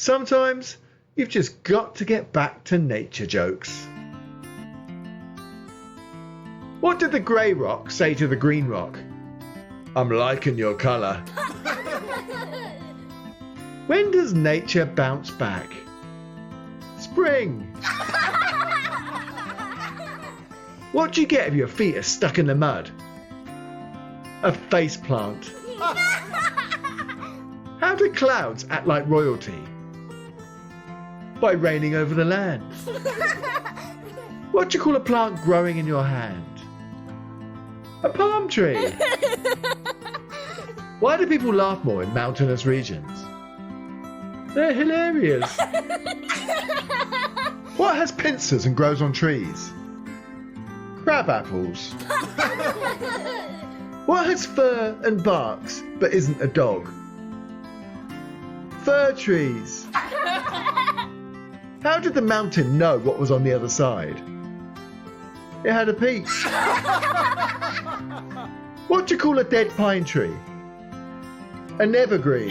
Sometimes you've just got to get back to nature jokes. What did the grey rock say to the green rock? I'm liking your colour. When does nature bounce back? Spring. What do you get if your feet are stuck in the mud? A face plant. How do clouds act like royalty? By raining over the land. What do you call a plant growing in your hand? A palm tree. Why do people laugh more in mountainous regions? They're hilarious. What has pincers and grows on trees? Crab apples. What has fur and barks but isn't a dog? Fir trees. How did the mountain know what was on the other side? It had a peak. What do you call a dead pine tree? An evergreen.